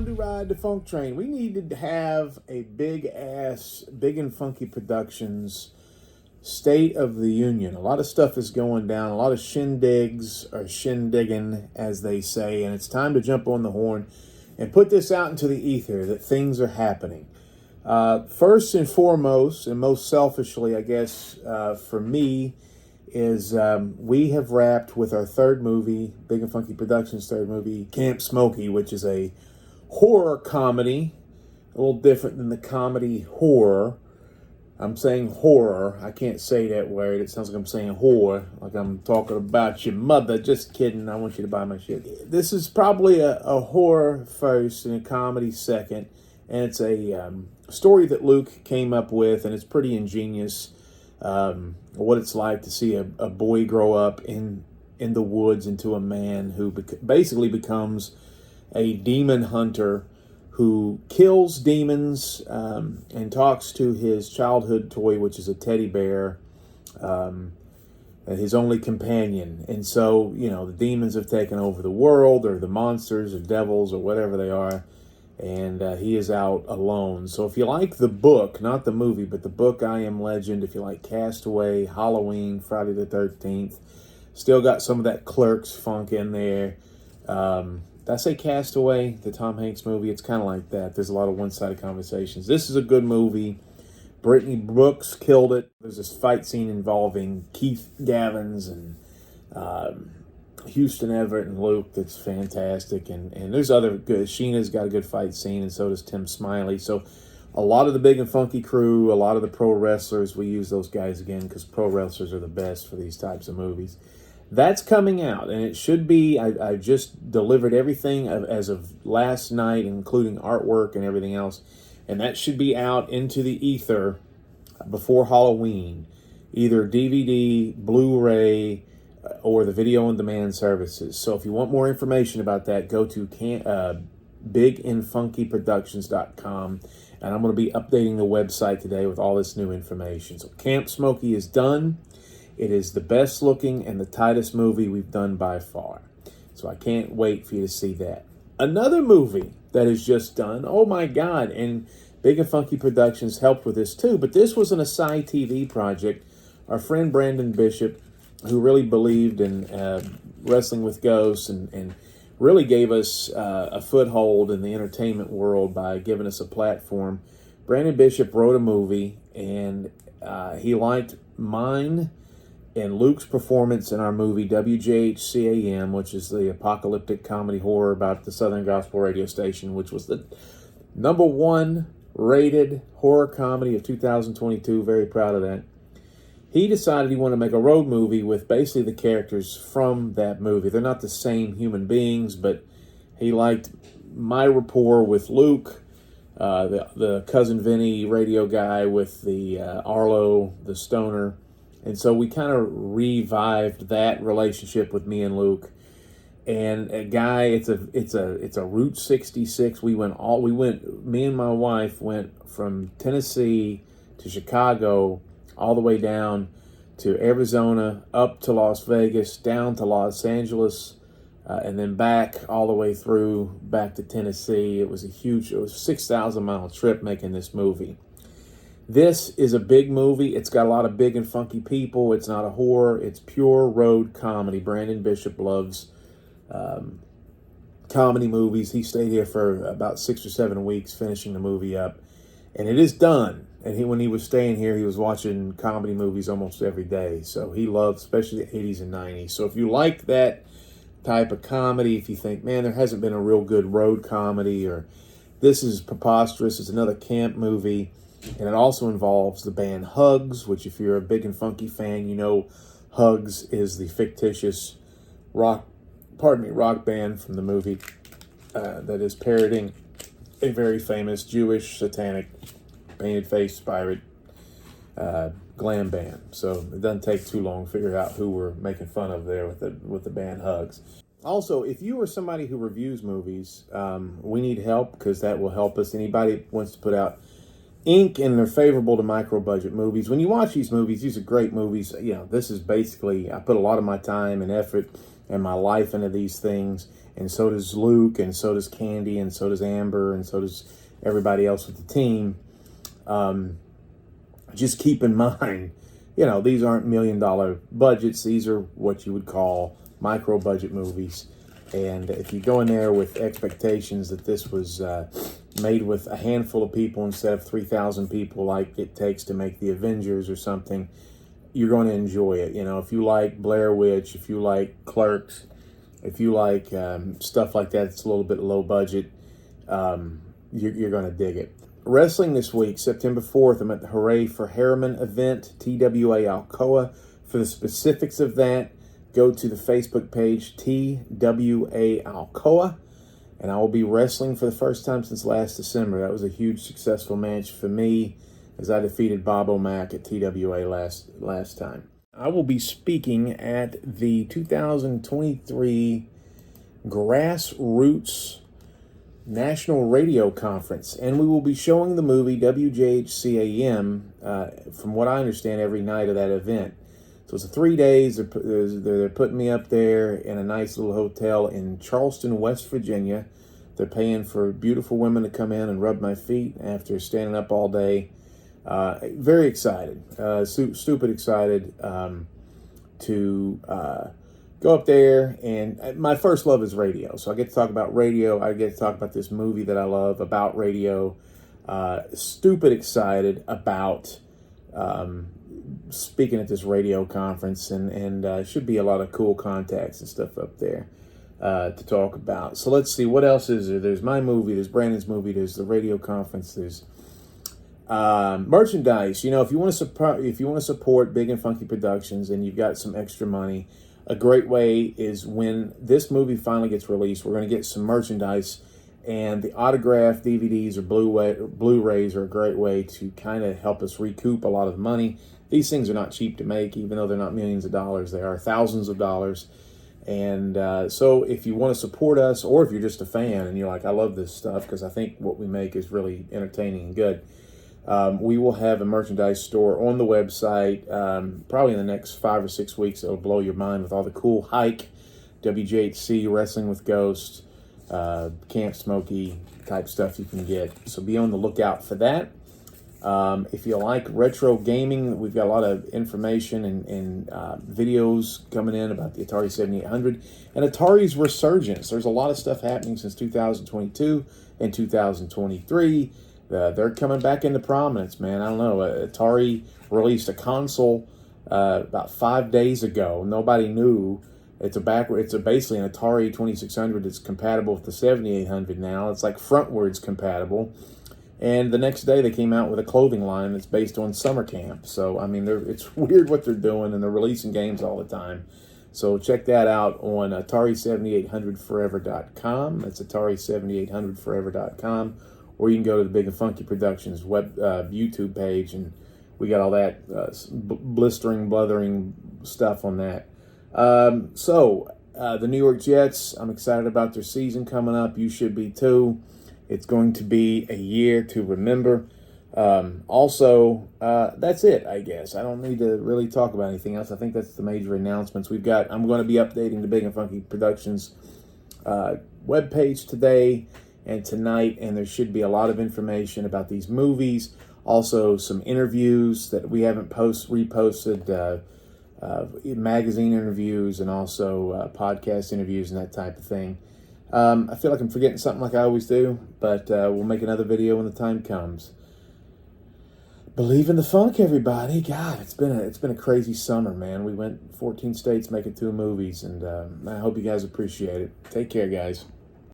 to ride the funk train. We needed to have a big and funky productions State of the Union. A lot of stuff is going down. A lot of shindigs or shindigging, as they say, and it's time to jump on the horn and put this out into the ether that things are happening. First and foremost, and most selfishly, I guess, for me, is we have wrapped with our third movie, Big and Funky Productions' third movie, Camp Smokey, which is a horror comedy, a little different than the comedy horror. I'm saying horror. I can't say that word. It sounds like I'm saying whore, like I'm talking about your mother. Just kidding. I want you to buy my shit. This is probably a horror first and a comedy second, and it's a story that Luke came up with, and it's pretty ingenious. What it's like to see a boy grow up in the woods into a man who basically becomes a demon hunter who kills demons and talks to his childhood toy, which is a teddy bear, his only companion. And so, the demons have taken over the world, or the monsters or devils or whatever they are, and he is out alone. So if you like the book, not the movie, but the book I Am Legend, if you like Castaway, Halloween, Friday the 13th, still got some of that Clerks funk in there. Did I say Castaway, the Tom Hanks movie? It's kind of like that. There's a lot of one-sided conversations. This is a good movie. Brittany Brooks killed it. There's this fight scene involving Keith Gavins and Houston Everett and Luke that's fantastic. And there's other good. Sheena's got a good fight scene, and so does Tim Smiley. So a lot of the Big and Funky crew, a lot of the pro wrestlers, we use those guys again because pro wrestlers are the best for these types of movies. That's coming out, and it should be. I just delivered everything as of last night, including artwork and everything else, and that should be out into the ether before Halloween, either DVD, Blu-ray, or the video-on-demand services. So if you want more information about that, go to bigandfunkyproductions.com, and I'm going to be updating the website today with all this new information. So Camp Smokey is done. It is the best looking and the tightest movie we've done by far. So I can't wait for you to see that. Another movie that is just done, oh my God, and Big and Funky Productions helped with this too, but this was an Asai TV project. Our friend Brandon Bishop, who really believed in wrestling with ghosts and really gave us a foothold in the entertainment world by giving us a platform. Brandon Bishop wrote a movie, and he liked mine and Luke's performance in our movie WJHCAM, which is the apocalyptic comedy horror about the Southern Gospel radio station, which was the #1 rated horror comedy of 2022. Very proud of that. He decided he wanted to make a road movie with basically the characters from that movie. They're not the same human beings, but he liked my rapport with Luke, the Cousin Vinny radio guy with the Arlo, the stoner. And so we kind of revived that relationship with me and Luke. And a guy, it's a Route 66. Me and my wife went from Tennessee to Chicago, all the way down to Arizona, up to Las Vegas, down to Los Angeles, and then back all the way through back to Tennessee. It was a 6,000-mile trip making this movie. This is a big movie. It's got a lot of big and funky people. It's not a horror. It's pure road comedy. Brandon Bishop loves comedy movies. He stayed here for about 6 or 7 weeks finishing the movie up. And it is done. And when he was staying here, he was watching comedy movies almost every day. So he loved, especially the 80s and 90s. So if you like that type of comedy, if you think, man, there hasn't been a real good road comedy, or this is preposterous, it's another camp movie. And it also involves the band Hugs, which if you're a Big and Funky fan, you know Hugs is the fictitious rock band from the movie that is parodying a very famous Jewish satanic painted-faced pirate glam band. So it doesn't take too long to figure out who we're making fun of there with the band Hugs. Also, if you are somebody who reviews movies, we need help because that will help us. Anybody wants to put out Inc. and they're favorable to micro-budget movies. When you watch these movies, these are great movies. You know, this is basically, I put a lot of my time and effort and my life into these things, and so does Luke, and so does Candy, and so does Amber, and so does everybody else with the team. Just keep in mind, you know, these aren't $1 million budgets. These are what you would call micro-budget movies. And if you go in there with expectations that this was made with a handful of people instead of 3,000 people like it takes to make the Avengers or something, you're going to enjoy it. You know, if you like Blair Witch, if you like Clerks, if you like stuff like that, it's a little bit low budget, you're going to dig it. Wrestling this week, September 4th, I'm at the Hooray for Harriman event, TWA Alcoa. For the specifics of that, go to the Facebook page, TWA Alcoa, and I will be wrestling for the first time since last December. That was a huge, successful match for me as I defeated Bob O'Mac at TWA last time. I will be speaking at the 2023 Grassroots National Radio Conference, and we will be showing the movie WJHCAM, from what I understand, every night of that event. So it's 3 days. They're putting me up there in a nice little hotel in Charleston, West Virginia. They're paying for beautiful women to come in and rub my feet after standing up all day. Very excited, stupid excited to go up there. And my first love is radio. So I get to talk about radio. I get to talk about this movie that I love about radio. Stupid excited about speaking at this radio conference, and should be a lot of cool contacts and stuff up there to talk about. So let's see, what else is there? There's my movie, there's Brandon's movie, there's the radio conference, there's merchandise. You know, if you want to support Big and Funky Productions and you've got some extra money, a great way is when this movie finally gets released, we're going to get some merchandise, and the autographed DVDs or Blu-rays are a great way to kind of help us recoup a lot of money. These things are not cheap to make, even though they're not millions of dollars. They are thousands of dollars. And so if you want to support us, or if you're just a fan and you're like, I love this stuff because I think what we make is really entertaining and good, we will have a merchandise store on the website probably in the next 5 or 6 weeks. It'll blow your mind with all the cool Hike, WJHC, Wrestling with Ghosts, Camp Smokey type stuff you can get. So be on the lookout for that. If you like retro gaming, we've got a lot of information and videos coming in about the Atari 7800 and Atari's resurgence. There's a lot of stuff happening since 2022 and 2023. They're coming back into prominence, man. I don't know. Atari released a console about 5 days ago. Nobody knew. It's basically an Atari 2600 that's compatible with the 7800 now. It's like frontwards compatible. And the next day they came out with a clothing line that's based on summer camp. So, I mean, it's weird what they're doing, and they're releasing games all the time. So check that out on Atari7800forever.com. That's Atari7800forever.com. Or you can go to the Big and Funky Productions YouTube page, and we got all that blistering, blithering stuff on that. The New York Jets, I'm excited about their season coming up. You should be too. It's going to be a year to remember. That's it, I guess. I don't need to really talk about anything else. I think that's the major announcements we've got. I'm going to be updating the Big and Funky Productions webpage today and tonight, and there should be a lot of information about these movies. Also, some interviews that we haven't reposted, magazine interviews, and also podcast interviews and that type of thing. I feel like I'm forgetting something like I always do, but we'll make another video when the time comes. Believe in the funk, everybody. God, it's been a crazy summer, man. We went 14 states making 2 movies, and I hope you guys appreciate it. Take care, guys.